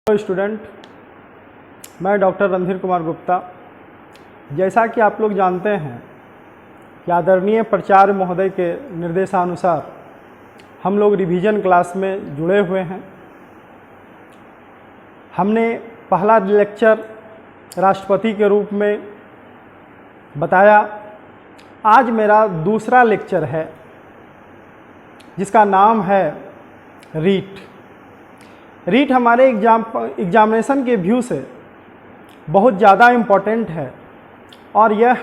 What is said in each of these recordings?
Student, मैं doctor Randhir Kumar Gupta. जैसा कि आप लोग जानते हैं कि आदरणीय प्राचार्य महोदय के निर्देशानुसार हम लोग रिवीजन क्लास में जुड़े हुए हैं। हमने पहला लेक्चर राष्ट्रपति के रूप में बताया। आज मेरा दूसरा लेक्चर है जिसका नाम है रीट। रीट हमारे एग्जामिनेशन के व्यू से बहुत ज़्यादा इम्पोर्टेंट है और यह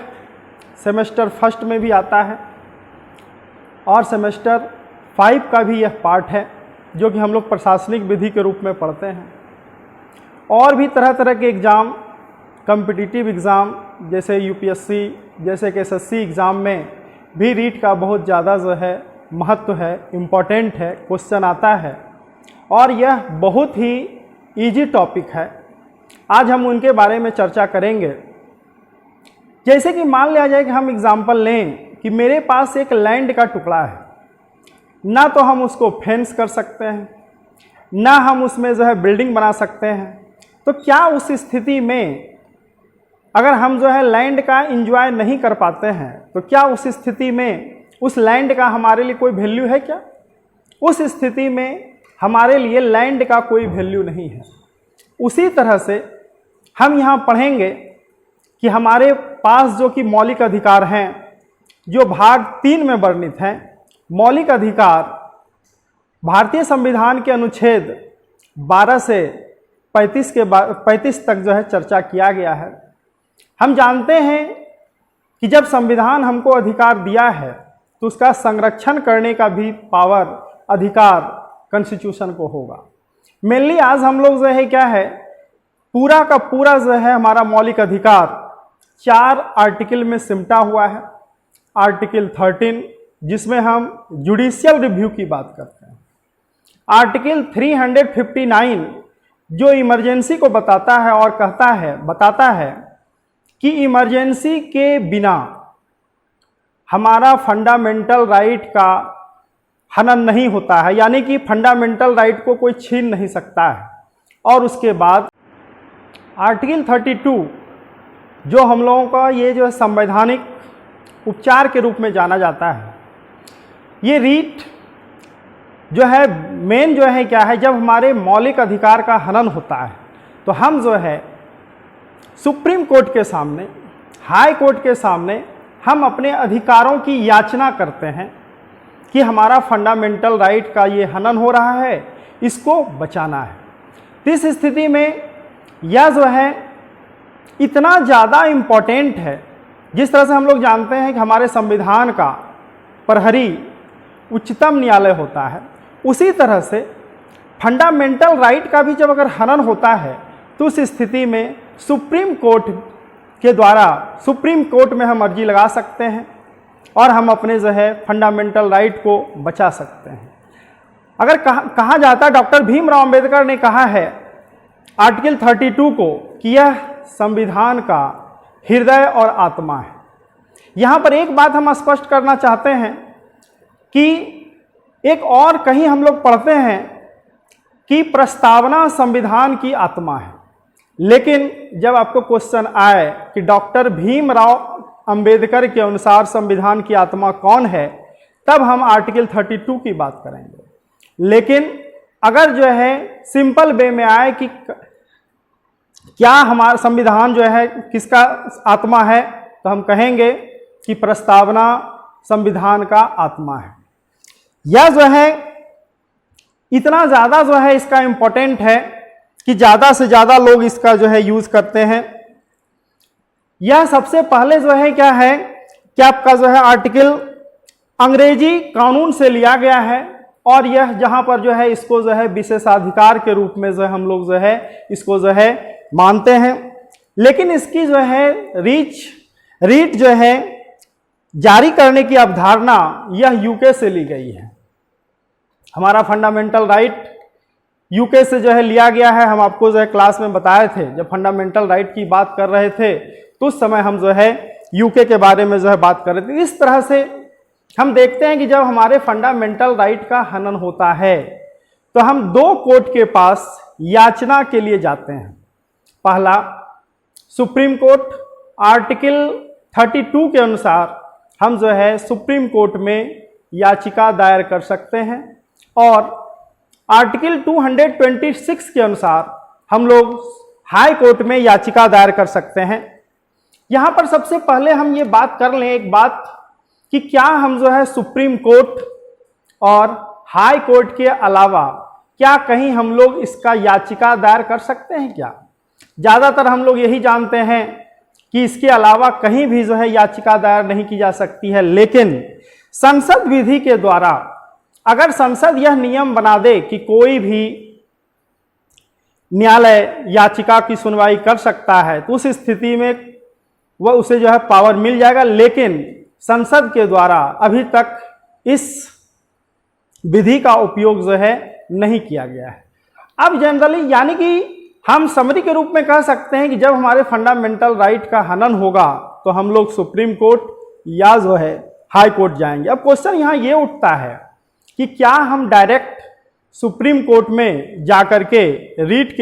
सेमेस्टर फर्स्ट में भी आता है और सेमेस्टर 5 का भी यह पार्ट है जो कि हम लोग प्रशासनिक विधि के रूप में पढ़ते हैं। और भी तरह तरह के एग्ज़ाम, कॉम्पिटिटिव एग्ज़ाम जैसे यूपीएससी जैसे कि एसएससी एग्ज़ाम में भी रीट का बहुत ज़्यादा जो है महत्व है, इम्पोर्टेंट है, क्वेश्चन आता है और यह बहुत ही इजी टॉपिक है। आज हम उनके बारे में चर्चा करेंगे। जैसे कि मान लिया जाए कि हम एग्जाम्पल लें कि मेरे पास एक लैंड का टुकड़ा है, ना तो हम उसको फेंस कर सकते हैं, ना हम उसमें जो है बिल्डिंग बना सकते हैं। तो क्या उस स्थिति में अगर हम जो है लैंड का एंजॉय नहीं कर पाते हैं तो क्या उस स्थिति में उस लैंड का हमारे लिए कोई वैल्यू है क्या? उस स्थिति में हमारे लिए लैंड का कोई वैल्यू नहीं है। उसी तरह से हम यहाँ पढ़ेंगे कि हमारे पास जो कि मौलिक अधिकार हैं जो भाग 3 में वर्णित हैं। मौलिक अधिकार भारतीय संविधान के अनुच्छेद 12 से 35 तक जो है चर्चा किया गया है। हम जानते हैं कि जब संविधान हमको अधिकार दिया है तो उसका संरक्षण करने का भी पावर, अधिकार कॉन्स्टिट्यूशन को होगा। मेनली आज हम लोग जो है क्या है, पूरा का पूरा जो है हमारा मौलिक अधिकार 4 आर्टिकल में सिमटा हुआ है। आर्टिकल 13 जिसमें हम जुडिशियल रिव्यू की बात करते हैं। आर्टिकल 359 जो इमरजेंसी को बताता है और बताता है कि इमरजेंसी के बिना हमारा फंडामेंटल राइट का हनन नहीं होता है, यानी कि फंडामेंटल राइट को कोई छीन नहीं सकता है। और उसके बाद आर्टिकल 32 जो हम लोगों का ये जो है संवैधानिक उपचार के रूप में जाना जाता है। ये रीट जो है मेन जो है क्या है, जब हमारे मौलिक अधिकार का हनन होता है तो हम जो है सुप्रीम कोर्ट के सामने, हाई कोर्ट के सामने हम अपने अधिकारों की याचना करते हैं कि हमारा फंडामेंटल राइट का ये हनन हो रहा है, इसको बचाना है। इस स्थिति में यह जो है इतना ज़्यादा इम्पोर्टेंट है। जिस तरह से हम लोग जानते हैं कि हमारे संविधान का प्रहरी उच्चतम न्यायालय होता है, उसी तरह से फंडामेंटल राइट का भी जब अगर हनन होता है तो उस स्थिति में सुप्रीम कोर्ट के द्वारा सुप्रीम कोर्ट में हम अर्जी लगा सकते हैं और हम अपने जो है फंडामेंटल राइट को बचा सकते हैं। अगर कहा जाता, डॉक्टर भीमराव अंबेडकर ने कहा है आर्टिकल 32 को कि यह संविधान का हृदय और आत्मा है। यहाँ पर एक बात हम स्पष्ट करना चाहते हैं कि एक और कहीं हम लोग पढ़ते हैं कि प्रस्तावना संविधान की आत्मा है, लेकिन जब आपको क्वेश्चन आए कि डॉक्टर भीमराव अंबेडकर के अनुसार संविधान की आत्मा कौन है, तब हम आर्टिकल 32 की बात करेंगे। लेकिन अगर जो है सिंपल वे में आए कि क्या हमारा संविधान जो है किसका आत्मा है, तो हम कहेंगे कि प्रस्तावना संविधान का आत्मा है। यह जो है इतना ज़्यादा जो है इसका इम्पोर्टेंट है कि ज़्यादा से ज़्यादा लोग इसका जो है यूज़ करते हैं। यह सबसे पहले जो है क्या है कि आपका जो है आर्टिकल अंग्रेजी कानून से लिया गया है और यह जहाँ पर जो है इसको जो है विशेषाधिकार के रूप में जो है हम लोग जो है इसको जो है मानते हैं। लेकिन इसकी जो है रीट जो है जारी करने की अवधारणा यह यूके से ली गई है। हमारा फंडामेंटल राइट यूके से जो है लिया गया है। हम आपको जो है क्लास में बताए थे, जब फंडामेंटल राइट की बात कर रहे थे तो उस समय हम जो है यूके के बारे में जो है बात कर रहे थे। इस तरह से हम देखते हैं कि जब हमारे फंडामेंटल राइट का हनन होता है तो हम दो कोर्ट के पास याचना के लिए जाते हैं। पहला, सुप्रीम कोर्ट आर्टिकल 32 के अनुसार हम जो है सुप्रीम कोर्ट में याचिका दायर कर सकते हैं, और आर्टिकल 226 के अनुसार हम लोग हाई कोर्ट में याचिका दायर कर सकते हैं। यहाँ पर सबसे पहले हम ये बात कर लें एक बात कि क्या हम जो है सुप्रीम कोर्ट और हाई कोर्ट के अलावा क्या कहीं हम लोग इसका याचिका दायर कर सकते हैं क्या? ज़्यादातर हम लोग यही जानते हैं कि इसके अलावा कहीं भी जो है याचिका दायर नहीं की जा सकती है, लेकिन संसद विधि के द्वारा अगर संसद यह नियम बना दे कि कोई भी न्यायालय याचिका की सुनवाई कर सकता है, तो उस स्थिति में वह उसे जो है पावर मिल जाएगा। लेकिन संसद के द्वारा अभी तक इस विधि का उपयोग जो है नहीं किया गया है। अब जनरली यानी कि हम समरी के रूप में कह सकते हैं कि जब हमारे फंडामेंटल राइट का हनन होगा तो हम लोग सुप्रीम कोर्ट या जो है हाई कोर्ट जाएंगे। अब क्वेश्चन यहाँ ये उठता है कि क्या हम डायरेक्ट सुप्रीम कोर्ट में जाकर के रीट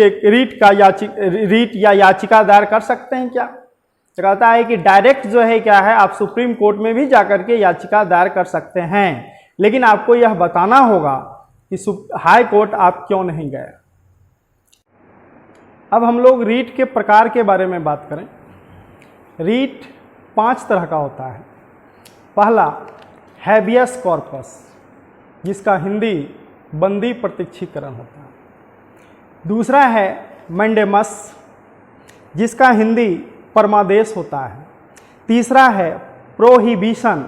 या याचिका दायर कर सकते हैं क्या? तो कहता है कि डायरेक्ट जो है क्या है, आप सुप्रीम कोर्ट में भी जाकर के याचिका दायर कर सकते हैं, लेकिन आपको यह बताना होगा कि हाई कोर्ट आप क्यों नहीं गए। अब हम लोग रीट के प्रकार के बारे में बात करें। रीट 5 तरह का होता है। पहला, हैबियस कॉर्पस, जिसका हिंदी बंदी प्रत्यक्षीकरण होता है। दूसरा है मैंडेमस, जिसका हिंदी परमादेश होता है। तीसरा है प्रोहिबिशन,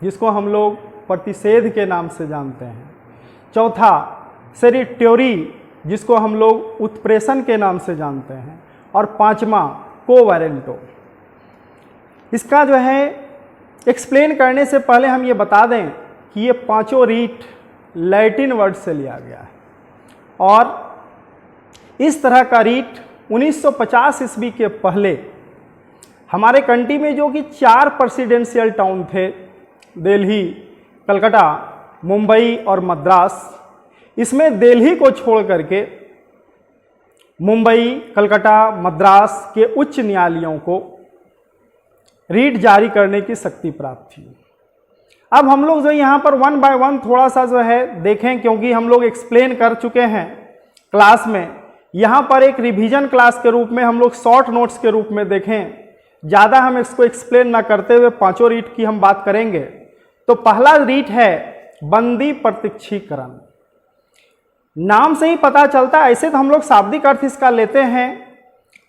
जिसको हम लोग प्रतिषेध के नाम से जानते हैं। चौथा सेरिट्योरी, जिसको हम लोग उत्प्रेषण के नाम से जानते हैं। और पांचवा कोवारेंटो। इसका जो है एक्सप्लेन करने से पहले हम ये बता दें कि ये पांचों रीट लैटिन वर्ड से लिया गया है, और इस तरह का रीट 1950 ईस्वी के पहले हमारे कंट्री में जो कि 4 प्रेसिडेंशियल टाउन थे, दिल्ली, कलकत्ता, मुंबई और मद्रास, इसमें दिल्ली को छोड़ करके मुंबई, कलकत्ता, मद्रास के उच्च न्यायालयों को रीट जारी करने की शक्ति प्राप्त थी। अब हम लोग जो यहाँ पर 1 बाय 1 थोड़ा सा जो है देखें, क्योंकि हम लोग एक्सप्लेन कर चुके हैं क्लास में। यहाँ पर एक रिवीजन क्लास के रूप में हम लोग शॉर्ट नोट्स के रूप में देखें, ज़्यादा हम इसको एक्सप्लेन ना करते हुए पांचों रीट की हम बात करेंगे। तो पहला रीट है बंदी प्रत्यक्षीकरण। नाम से ही पता चलता है, ऐसे तो हम लोग शाब्दिक अर्थ इसका लेते हैं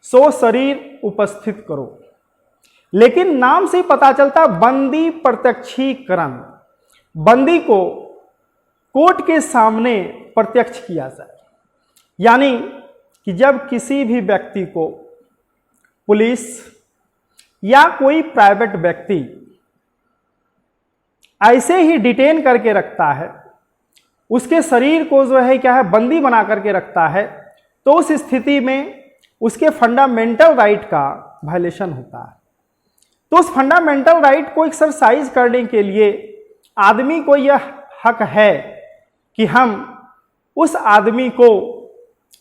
सो शरीर उपस्थित करो, लेकिन नाम से ही पता चलता बंदी प्रत्यक्षीकरण। बंदी को कोर्ट के सामने प्रत्यक्ष किया जाए, यानी कि जब किसी भी व्यक्ति को पुलिस या कोई प्राइवेट व्यक्ति ऐसे ही डिटेन करके रखता है, उसके शरीर को जो है क्या है बंदी बना करके रखता है, तो उस स्थिति में उसके फंडामेंटल राइट का वायलेशन होता है। तो उस फंडामेंटल राइट को एक्सरसाइज करने के लिए आदमी को यह हक है कि हम उस आदमी को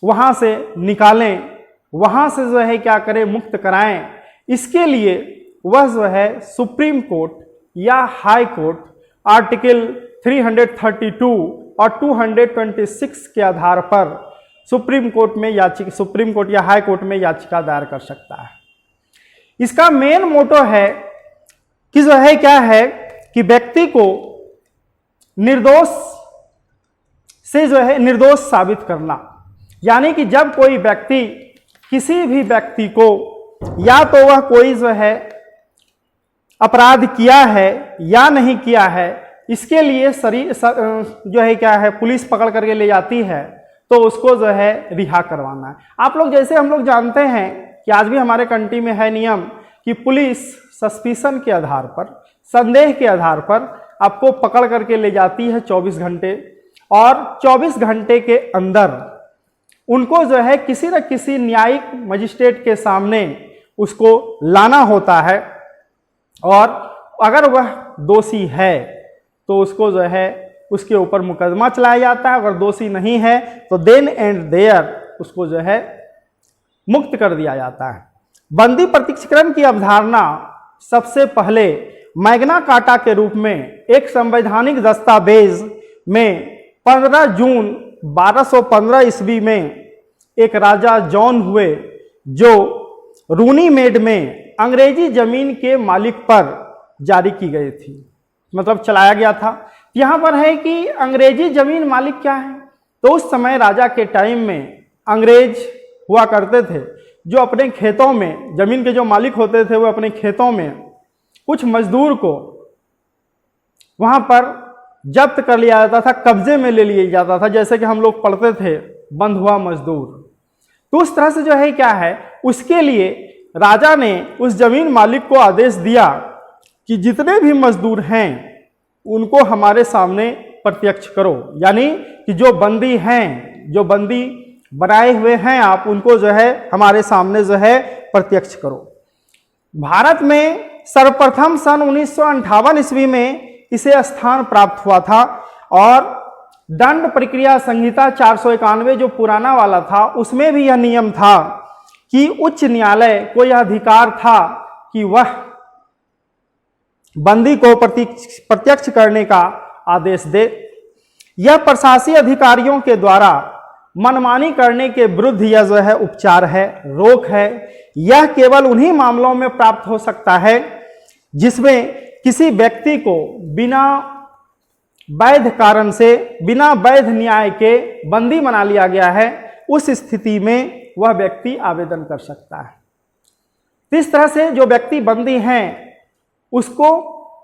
वहाँ से निकालें, वहाँ से जो है क्या करें, मुक्त कराएं। इसके लिए वह जो है सुप्रीम कोर्ट या हाई कोर्ट आर्टिकल 332 और 226 के आधार पर सुप्रीम कोर्ट या हाई कोर्ट में याचिका दायर कर सकता है। इसका मेन मोटो है कि जो है क्या है कि व्यक्ति को निर्दोष से जो है निर्दोष साबित करना, यानी कि जब कोई व्यक्ति किसी भी व्यक्ति को या तो वह कोई जो है अपराध किया है या नहीं किया है, इसके लिए जो है क्या है पुलिस पकड़ करके ले जाती है, तो उसको जो है रिहा करवाना है। आप लोग जैसे हम लोग जानते हैं कि आज भी हमारे कंट्री में है नियम कि पुलिस सस्पिशन के आधार पर, संदेह के आधार पर आपको पकड़ करके ले जाती है 24 घंटे, और 24 घंटे के अंदर उनको जो है किसी न किसी न्यायिक मजिस्ट्रेट के सामने उसको लाना होता है, और अगर वह दोषी है तो उसको जो है उसके ऊपर मुकदमा चलाया जाता है। अगर दोषी नहीं है तो देन एंड देयर उसको जो है मुक्त कर दिया जाता है। बंदी प्रत्यक्षीकरण की अवधारणा सबसे पहले मैग्ना कार्टा के रूप में एक संवैधानिक दस्तावेज में 15 जून 1215 ईस्वी में एक राजा जॉन हुए जो रूनीमेड में अंग्रेजी जमीन के मालिक पर जारी की गई थी, मतलब चलाया गया था। यहाँ पर है कि अंग्रेजी जमीन मालिक क्या है, तो उस समय राजा के टाइम में अंग्रेज हुआ करते थे जो अपने खेतों में, जमीन के जो मालिक होते थे वो अपने खेतों में कुछ मजदूर को वहाँ पर जब्त कर लिया जाता था, कब्जे में ले लिया जाता था, जैसे कि हम लोग पढ़ते थे बंद हुआ मजदूर। तो उस तरह से जो है क्या है, उसके लिए राजा ने उस जमीन मालिक को आदेश दिया कि जितने भी मजदूर हैं उनको हमारे सामने प्रत्यक्ष करो, यानी कि जो बंदी हैं, जो बंदी बनाए हुए हैं आप, उनको जो है हमारे सामने जो है प्रत्यक्ष करो। भारत में सर्वप्रथम सन 1958 ईस्वी में इसे स्थान प्राप्त हुआ था और दंड प्रक्रिया संहिता 491 जो पुराना वाला था उसमें भी यह नियम था कि उच्च न्यायालय को यह अधिकार था कि वह बंदी को प्रत्यक्ष करने का आदेश दे। यह प्रशासकीय अधिकारियों के द्वारा मनमानी करने के विरुद्ध यह जो है उपचार है, रोक है। यह केवल उन्हीं मामलों में प्राप्त हो सकता है जिसमें किसी व्यक्ति को बिना वैध कारण से, बिना वैध न्याय के बंदी बना लिया गया है। उस स्थिति में वह व्यक्ति आवेदन कर सकता है। इस तरह से जो व्यक्ति बंदी हैं उसको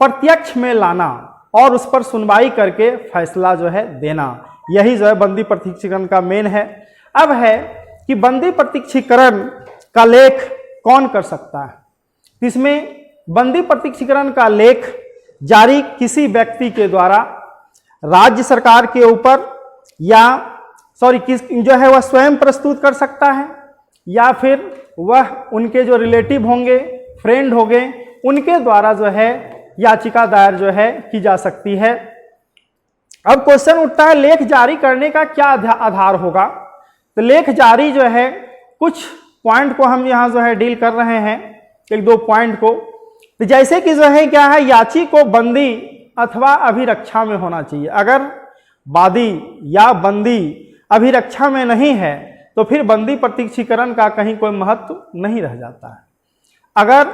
प्रत्यक्ष में लाना और उस पर सुनवाई करके फैसला जो है देना, यही जो है बंदी प्रत्यक्षीकरण का मेन है। अब है कि बंदी प्रत्यक्षीकरण का लेख कौन कर सकता है। इसमें बंदी प्रत्यक्षीकरण का लेख जारी किसी व्यक्ति के द्वारा राज्य सरकार के ऊपर या जो है वह स्वयं प्रस्तुत कर सकता है, या फिर वह उनके जो रिलेटिव होंगे, फ्रेंड होंगे, उनके द्वारा जो है याचिका दायर जो है की जा सकती है। अब क्वेश्चन उठता है लेख जारी करने का क्या आधार होगा। तो लेख जारी जो है, कुछ पॉइंट को हम यहाँ जो है डील कर रहे हैं, एक दो पॉइंट को। तो जैसे कि जो है क्या है, याची को बंदी अथवा अभिरक्षा में होना चाहिए। अगर वादी या बंदी अभिरक्षा में नहीं है तो फिर बंदी प्रत्यक्षीकरण का कहीं कोई महत्व नहीं रह जाता है। अगर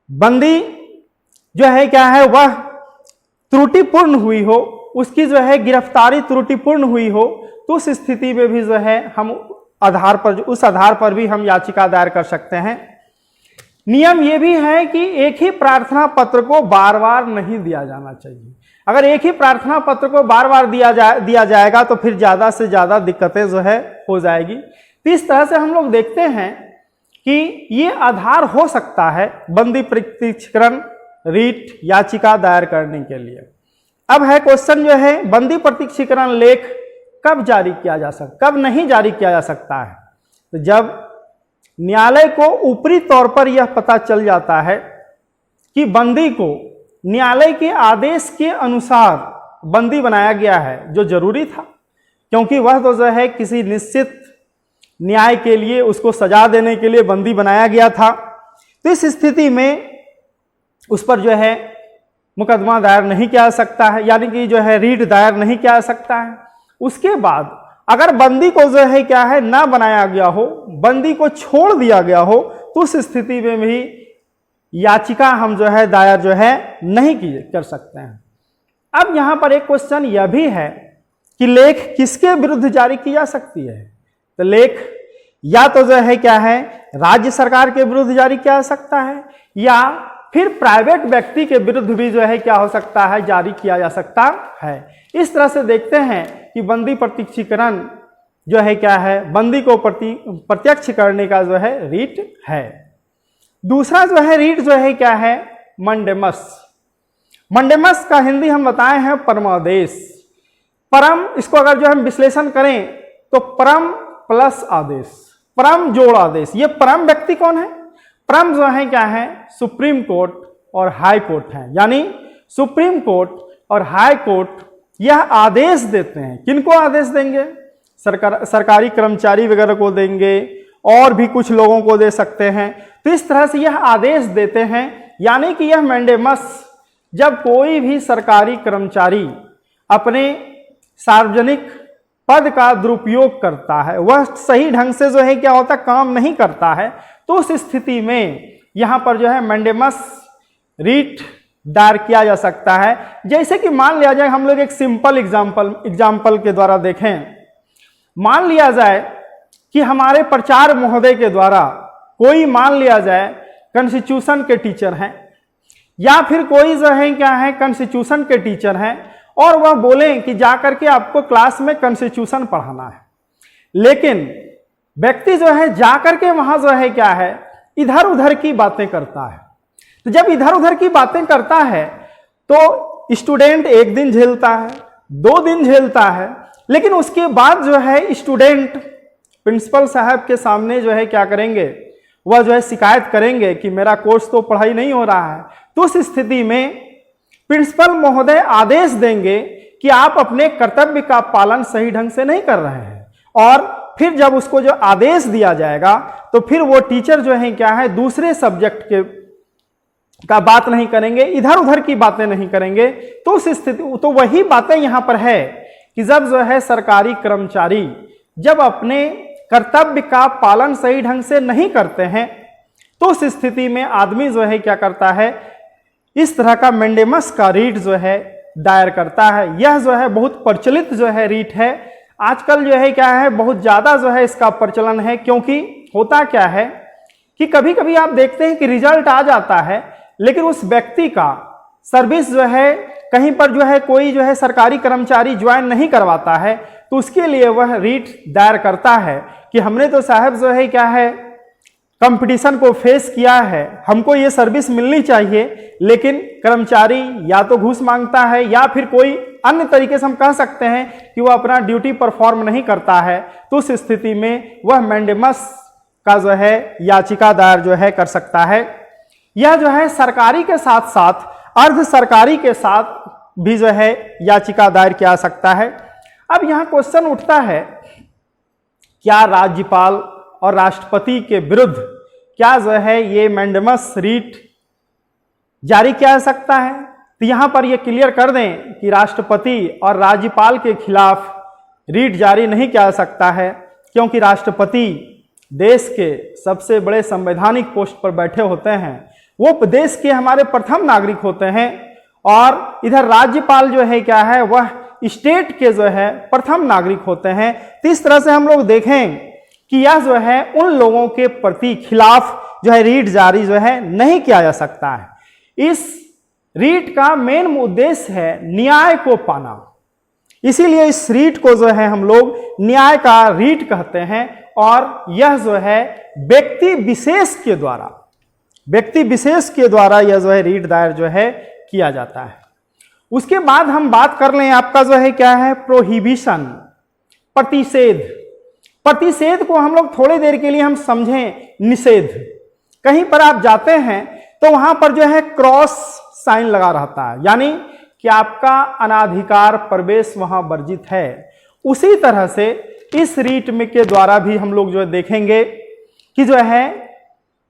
बंदी जो है क्या है वह त्रुटिपूर्ण हुई हो, उसकी जो है गिरफ्तारी त्रुटिपूर्ण हुई हो, तो उस स्थिति में भी जो है हम उस आधार पर भी हम याचिका दायर कर सकते हैं। नियम ये भी है कि एक ही प्रार्थना पत्र को बार बार नहीं दिया जाना चाहिए। अगर एक ही प्रार्थना पत्र को बार बार दिया जाएगा तो फिर ज़्यादा से ज़्यादा दिक्कतें जो है हो जाएगी। तो इस तरह से हम लोग देखते हैं कि ये आधार हो सकता है बंदी प्रत्यक्षीकरण रीट याचिका दायर करने के लिए। अब है क्वेश्चन जो है, बंदी प्रत्यक्षीकरण लेख कब जारी किया जा सकता, कब नहीं जारी किया जा सकता है। तो जब न्यायालय को ऊपरी तौर पर यह पता चल जाता है कि बंदी को न्यायालय के आदेश के अनुसार बंदी बनाया गया है, जो जरूरी था, क्योंकि वह तो जो है किसी निश्चित न्याय के लिए, उसको सजा देने के लिए बंदी बनाया गया था। तो इस स्थिति में उस पर जो है मुकदमा दायर नहीं किया जा सकता है, यानी कि जो है रीट दायर नहीं किया जा सकता है। उसके बाद अगर बंदी को जो है क्या है ना बनाया गया हो, बंदी को छोड़ दिया गया हो, तो उस स्थिति में भी याचिका हम जो है दायर जो है नहीं कर सकते हैं। अब यहाँ पर एक क्वेश्चन यह भी है कि लेख किसके विरुद्ध जारी की जा सकती है। तो लेख या तो जो है क्या है राज्य सरकार के विरुद्ध जारी किया जा सकता है, या फिर प्राइवेट व्यक्ति के विरुद्ध भी जो है क्या हो सकता है, जारी किया जा सकता है। इस तरह से देखते हैं कि बंदी प्रत्यक्षीकरण जो है क्या है, बंदी को प्रत्यक्ष करने का जो है रीट है। दूसरा जो है रीट जो है क्या है, मंडेमस। मंडेमस का हिंदी हम बताए हैं परमादेश। परम, इसको अगर जो हम विश्लेषण करें तो परम प्लस आदेश, परम जोड़ आदेश। ये परम व्यक्ति कौन है? परम जो है क्या है, सुप्रीम कोर्ट और हाई कोर्ट है। यानी सुप्रीम कोर्ट और हाई कोर्ट यह आदेश देते हैं। किनको आदेश देंगे? सरकारी कर्मचारी वगैरह को देंगे और भी कुछ लोगों को दे सकते हैं। तो इस तरह से यह आदेश देते हैं, यानी कि यह मैंडेमस जब कोई भी सरकारी कर्मचारी अपने सार्वजनिक पद का दुरुपयोग करता है, वह सही ढंग से जो है क्या होता है काम नहीं करता है, तो उस स्थिति में यहाँ पर जो है मैंडेमस रीट दायर किया जा सकता है। जैसे कि मान लिया जाए, हम लोग एक सिंपल एग्जाम्पल के द्वारा देखें। मान लिया जाए कि हमारे प्रचार महोदय के द्वारा कोई मान लिया जाए कॉन्स्टिट्यूशन के टीचर हैं, या फिर कोई जो है क्या है कॉन्स्टिट्यूशन के टीचर हैं, और वह बोले कि जाकर के आपको क्लास में कॉन्स्टिट्यूशन पढ़ाना है, लेकिन व्यक्ति जो है जाकर के वहां जो है क्या है इधर उधर की बातें करता है। तो जब इधर उधर की बातें करता है तो स्टूडेंट एक दिन झेलता है, 2 दिन झेलता है, लेकिन उसके बाद जो है स्टूडेंट प्रिंसिपल साहब के सामने जो है क्या करेंगे, वह जो है शिकायत करेंगे कि मेरा कोर्स तो पढ़ाई नहीं हो रहा है। तो उस स्थिति में प्रिंसिपल महोदय आदेश देंगे कि आप अपने कर्तव्य का पालन सही ढंग से नहीं कर रहे हैं, और फिर जब उसको जो आदेश दिया जाएगा तो फिर वो टीचर जो है क्या है दूसरे सब्जेक्ट के का बात नहीं करेंगे, इधर उधर की बातें नहीं करेंगे। तो उस स्थिति तो वही बातें यहां पर है कि जब जो है सरकारी कर्मचारी जब अपने कर्तव्य का पालन सही ढंग से नहीं करते हैं, तो उस स्थिति में आदमी जो है क्या करता है, इस तरह का मैंडेमस का रीट जो है दायर करता है। यह जो है बहुत प्रचलित जो है रीट है, आजकल जो है क्या है बहुत ज्यादा जो है इसका प्रचलन है। क्योंकि होता क्या है कि कभी कभी आप देखते हैं कि रिजल्ट आ जाता है, लेकिन उस व्यक्ति का सर्विस जो है कहीं पर जो है कोई जो है सरकारी कर्मचारी ज्वाइन नहीं करवाता है, तो उसके लिए वह रीट दायर करता है कि हमने तो साहब जो है क्या है कंपटीशन को फेस किया है, हमको ये सर्विस मिलनी चाहिए, लेकिन कर्मचारी या तो घूस मांगता है या फिर कोई अन्य तरीके से हम कह सकते हैं कि वह अपना ड्यूटी परफॉर्म नहीं करता है। तो उस स्थिति में वह मैंडेमस का जो है याचिका दायर जो है कर सकता है। यह जो है सरकारी के साथ साथ अर्ध सरकारी के साथ भी जो है याचिका दायर किया जा सकता है। अब यहाँ क्वेश्चन उठता है, क्या राज्यपाल और राष्ट्रपति के विरुद्ध क्या जो है ये मैंडेमस रीट जारी किया जा सकता है? तो यहाँ पर ये क्लियर कर दें कि राष्ट्रपति और राज्यपाल के खिलाफ रीट जारी नहीं किया जा सकता है, क्योंकि राष्ट्रपति देश के सबसे बड़े संवैधानिक पोस्ट पर बैठे होते हैं, वो देश के हमारे प्रथम नागरिक होते हैं, और इधर राज्यपाल जो है क्या है वह स्टेट के जो है प्रथम नागरिक होते हैं। तो इस तरह से हम लोग देखें कि यह जो है उन लोगों के प्रति खिलाफ जो है रीट जारी जो है नहीं किया जा सकता है। इस रीट का मेन उद्देश्य है न्याय को पाना, इसीलिए इस रीट को जो है हम लोग न्याय का रीट कहते हैं, और यह जो है व्यक्ति विशेष के द्वारा यह जो है रीट दायर जो है किया जाता है। उसके बाद हम बात कर लें आपका जो है क्या है प्रोहिबिशन, प्रतिषेध को हम लोग थोड़ी देर के लिए हम समझें निषेध। कहीं पर आप जाते हैं तो वहां पर जो है क्रॉस साइन लगा रहता है, यानी कि आपका अनाधिकार प्रवेश वहां वर्जित है। उसी तरह से इस रीट में के द्वारा भी हम लोग जो है देखेंगे कि जो है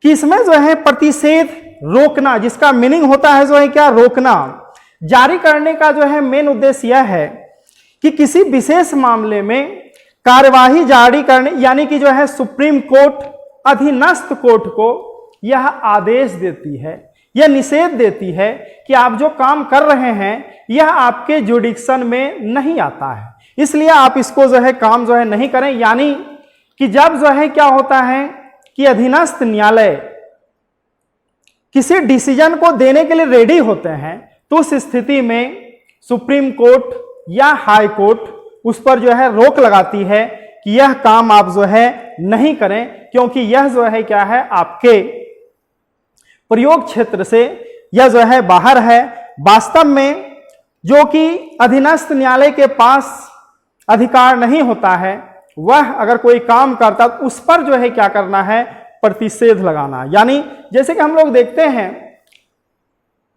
कि इसमें जो है प्रतिषेध रोकना, जिसका मीनिंग होता है जो है क्या रोकना, जारी करने का जो है मेन उद्देश्य यह है कि किसी विशेष मामले में कार्यवाही जारी करने, यानी कि जो है सुप्रीम कोर्ट अधीनस्थ कोर्ट को यह आदेश देती है, यह निषेध देती है कि आप जो काम कर रहे हैं यह आपके जुडिक्शन में नहीं आता है, इसलिए आप इसको जो है काम जो है नहीं करें। यानी कि जब जो है क्या होता है कि अधीनस्थ न्यायालय किसी डिसीजन को देने के लिए रेडी होते हैं, तो उस स्थिति में सुप्रीम कोर्ट या हाई कोर्ट उस पर जो है रोक लगाती है कि यह काम आप जो है नहीं करें, क्योंकि यह जो है क्या है आपके प्रयोग क्षेत्र से यह जो है बाहर है। वास्तव में जो कि अधीनस्थ न्यायालय के पास अधिकार नहीं होता है, वह अगर कोई काम करता तो उस पर जो है क्या करना है प्रतिषेध लगाना। यानी जैसे कि हम लोग देखते हैं,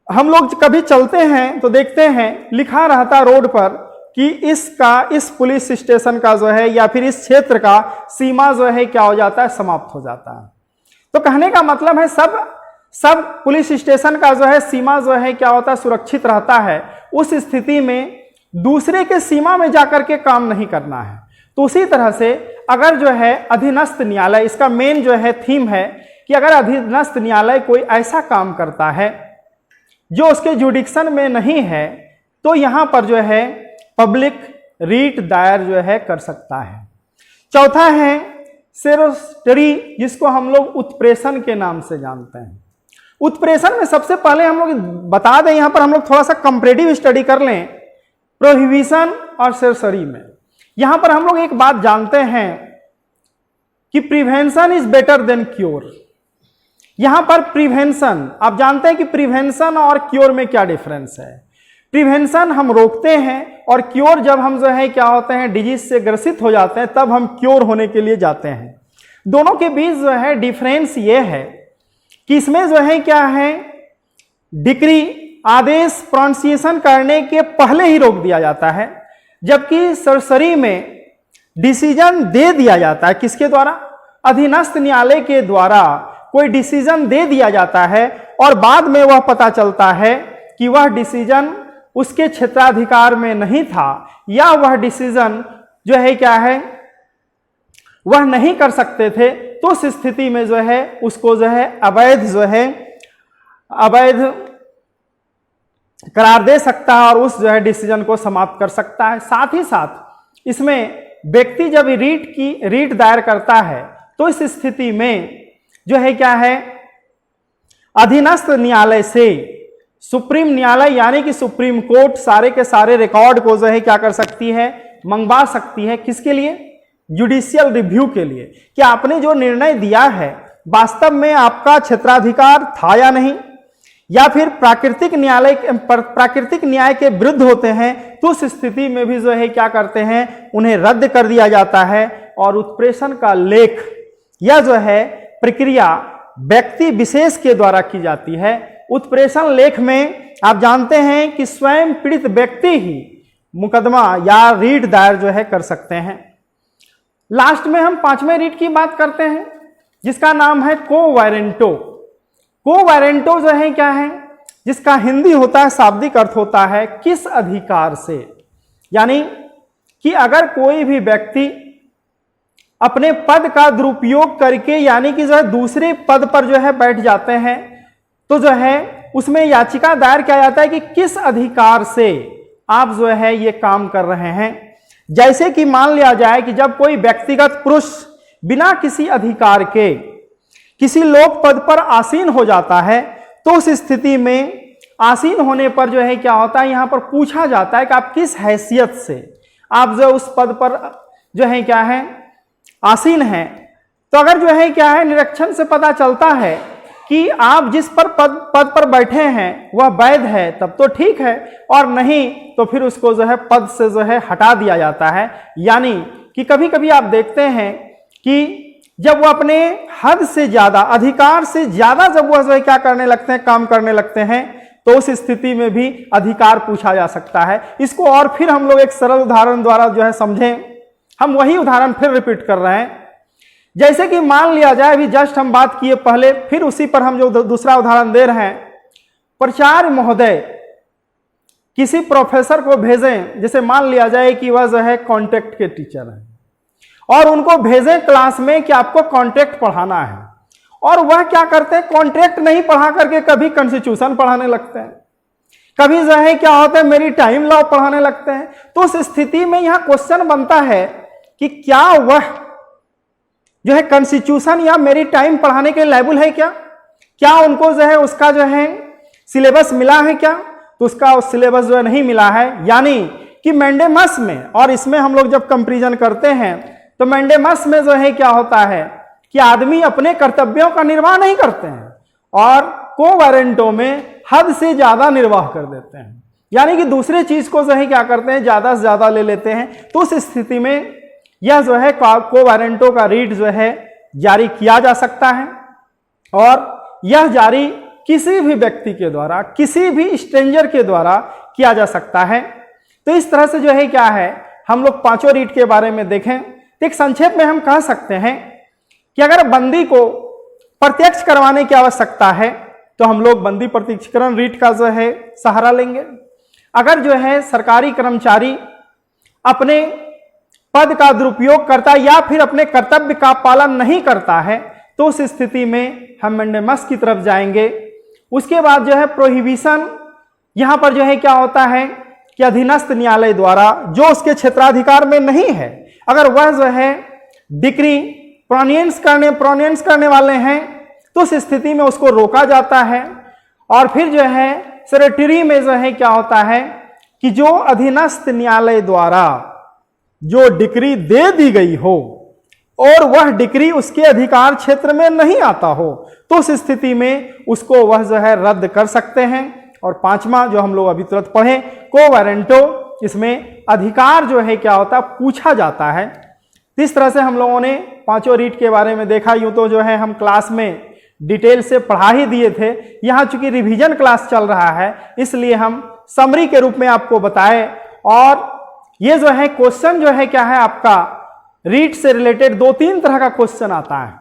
हम लोग कभी चलते हैं तो देखते हैं लिखा रहता रोड पर कि इस पुलिस स्टेशन का जो है या फिर इस क्षेत्र का सीमा जो है क्या हो जाता है, समाप्त हो जाता है। तो कहने का मतलब है सब पुलिस स्टेशन का जो है सीमा जो है क्या होता है, सुरक्षित रहता है। उस स्थिति में दूसरे के सीमा में जाकर के काम नहीं करना है। तो उसी तरह से अगर जो है अधीनस्थ न्यायालय, इसका मेन जो है थीम है कि अगर अधीनस्थ न्यायालय कोई ऐसा काम करता है जो उसके जुडिक्शन में नहीं है, तो यहाँ पर जो है पब्लिक रीट दायर जो है कर सकता है। चौथा है सेरोस्टरी, जिसको हम लोग उत्प्रेषण के नाम से जानते हैं। उत्प्रेषण में सबसे पहले हम लोग बता दें, यहाँ पर हम लोग थोड़ा सा कंपैरेटिव स्टडी कर लें प्रोहिबिशन और सेरोस्टरी में। यहाँ पर हम लोग एक बात जानते हैं कि prevention is better than cure. यहाँ पर प्रिवेंशन, आप जानते हैं कि प्रिवेंशन और क्योर में क्या डिफरेंस है। प्रिवेंशन हम रोकते हैं और क्योर जब हम जो है क्या होते हैं डिजीज से ग्रसित हो जाते हैं तब हम क्योर होने के लिए जाते हैं। दोनों के बीच जो है डिफरेंस ये है कि इसमें जो है क्या है, डिक्री आदेश प्रोनाउंसिएशन करने के पहले ही रोक दिया जाता है, जबकि सरसरी में डिसीजन दे दिया जाता है। किसके द्वारा? अधीनस्थ न्यायालय के द्वारा कोई डिसीजन दे दिया जाता है और बाद में वह पता चलता है कि वह डिसीजन उसके क्षेत्राधिकार में नहीं था या वह डिसीजन जो है क्या है वह नहीं कर सकते थे। तो उस स्थिति में जो है उसको जो है अवैध करार दे सकता है और उस जो है डिसीजन को समाप्त कर सकता है। साथ ही साथ इसमें व्यक्ति जब रीट दायर करता है तो इस स्थिति में जो है क्या है, अधीनस्थ न्यायालय से सुप्रीम न्यायालय यानी कि सुप्रीम कोर्ट सारे के सारे रिकॉर्ड को जो है क्या कर सकती है, मंगवा सकती है। किसके लिए? जुडिशियल रिव्यू के लिए, कि आपने जो निर्णय दिया है वास्तव में आपका क्षेत्राधिकार था या नहीं, या फिर प्राकृतिक न्याय के विरुद्ध होते हैं। तो उस स्थिति में भी जो है क्या करते हैं, उन्हें रद्द कर दिया जाता है। और उत्प्रेषण का लेख यह जो है प्रक्रिया व्यक्ति विशेष के द्वारा की जाती है। उत्प्रेषण लेख में आप जानते हैं कि स्वयं पीड़ित व्यक्ति ही मुकदमा या रीट दायर जो है कर सकते हैं। लास्ट में हम 5वें रीट की बात करते हैं जिसका नाम है को वारंटो। को वारंटो जो है क्या है, जिसका हिंदी होता है, शाब्दिक अर्थ होता है किस अधिकार से। यानी कि अगर कोई भी व्यक्ति अपने पद का दुरुपयोग करके यानी कि जो है दूसरे पद पर जो है बैठ जाते हैं तो जो है उसमें याचिका दायर किया जाता है कि किस अधिकार से आप जो है ये काम कर रहे हैं। जैसे कि मान लिया जाए कि जब कोई व्यक्तिगत पुरुष बिना किसी अधिकार के किसी लोक पद पर आसीन हो जाता है तो उस स्थिति में आसीन होने पर जो है क्या होता है, यहाँ पर पूछा जाता है कि आप किस हैसियत से आप जो उस पद पर जो है क्या है आसीन हैं। तो अगर जो है क्या है निरीक्षण से पता चलता है कि आप जिस पर पद पर बैठे हैं वह वैध है तब तो ठीक है, और नहीं तो फिर उसको जो है पद से जो है हटा दिया जाता है। यानी कि कभी कभी आप देखते हैं कि जब वो अपने हद से ज्यादा अधिकार से ज्यादा जब वह जो है क्या करने लगते हैं, काम करने लगते हैं, तो उस स्थिति में भी अधिकार पूछा जा सकता है। इसको और फिर हम लोग एक सरल उदाहरण द्वारा जो है समझें। हम वही उदाहरण फिर रिपीट कर रहे हैं। जैसे कि मान लिया जाए, अभी जस्ट हम बात किए पहले, फिर उसी पर हम जो दूसरा उदाहरण दे रहे हैं। प्राचार्य महोदय किसी प्रोफेसर को भेजें, जैसे मान लिया जाए कि वह जो है कॉन्ट्रैक्ट के टीचर हैं और उनको भेजें क्लास में कि आपको कॉन्ट्रैक्ट पढ़ाना है, और वह क्या करते हैं, कॉन्ट्रैक्ट नहीं पढ़ा करके कभी कॉन्स्टिट्यूशन पढ़ाने लगते हैं, कभी जो है क्या होता है मैरीटाइम लॉ पढ़ाने लगते हैं। तो उस स्थिति में यहां क्वेश्चन बनता है कि क्या वह जो है कॉन्स्टिट्यूशन या मैरीटाइम पढ़ाने के लेवल है क्या उनको जो है उसका जो है सिलेबस मिला है क्या? तो उसका सिलेबस जो है नहीं मिला है। यानी कि मैंडेमस में, और इसमें हम लोग जब कंपैरिजन करते हैं तो मैंडेमस में जो है क्या होता है कि आदमी अपने कर्तव्यों का निर्वाह नहीं करते हैं और को वारंटो में हद से ज्यादा निर्वाह कर देते हैं। यानी कि दूसरे चीज को जो है क्या करते हैं, ज्यादा से ज्यादा ले लेते हैं। तो उस स्थिति में यह जो है को वारंटो का रीट जो है जारी किया जा सकता है, और यह जारी किसी भी व्यक्ति के द्वारा, किसी भी स्ट्रेंजर के द्वारा किया जा सकता है। तो इस तरह से जो है क्या है, हम लोग पांचों रीट के बारे में देखें तो एक संक्षेप में हम कह सकते हैं कि अगर बंदी को प्रत्यक्ष करवाने की आवश्यकता है तो हम लोग बंदी प्रत्यक्षीकरण रीट का जो है सहारा लेंगे। अगर जो है सरकारी कर्मचारी अपने पद का दुरुपयोग करता है या फिर अपने कर्तव्य का पालन नहीं करता है तो उस स्थिति में हम मैंडेमस की तरफ जाएंगे। उसके बाद जो है प्रोहिबिशन, यहां पर जो है क्या होता है कि अधीनस्थ न्यायालय द्वारा जो उसके क्षेत्राधिकार में नहीं है, अगर वह जो है डिक्री प्रोनियंस करने वाले हैं तो उस स्थिति में उसको रोका जाता है। और फिर जो है सेक्रेटरी में जो है क्या होता है कि जो अधीनस्थ न्यायालय द्वारा जो डिक्री दे दी गई हो और वह डिक्री उसके अधिकार क्षेत्र में नहीं आता हो तो उस स्थिति में उसको वह जो है रद्द कर सकते हैं। और पांचवा जो हम लोग अभी तुरंत पढ़े को वारंटो, इसमें अधिकार जो है क्या होता है पूछा जाता है। इस तरह से हम लोगों ने पांचों रीट के बारे में देखा। यूं तो जो है हम क्लास में डिटेल से पढ़ा ही दिए थे, यहाँ चूंकि रिवीजन क्लास चल रहा है इसलिए हम समरी के रूप में आपको बताए। और ये जो है क्वेश्चन जो है क्या है आपका रीट से रिलेटेड 2-3 तरह का क्वेश्चन आता है।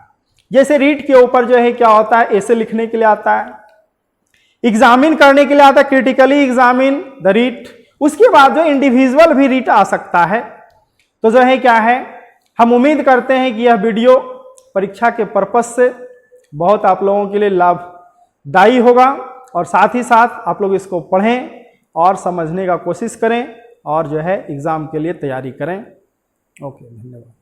जैसे रीट के ऊपर जो है क्या होता है ऐसे लिखने के लिए आता है, एग्जामिन करने के लिए आता है, क्रिटिकली एग्जामिन द रीट। उसके बाद जो इंडिविजुअल भी रीट आ सकता है। तो जो है क्या है, हम उम्मीद करते हैं कि यह वीडियो परीक्षा के पर्पस से बहुत आप लोगों के लिए लाभदायी होगा और साथ ही साथ आप लोग इसको पढ़ें और समझने का कोशिश करें और जो है एग्ज़ाम के लिए तैयारी करें। ओके, धन्यवाद।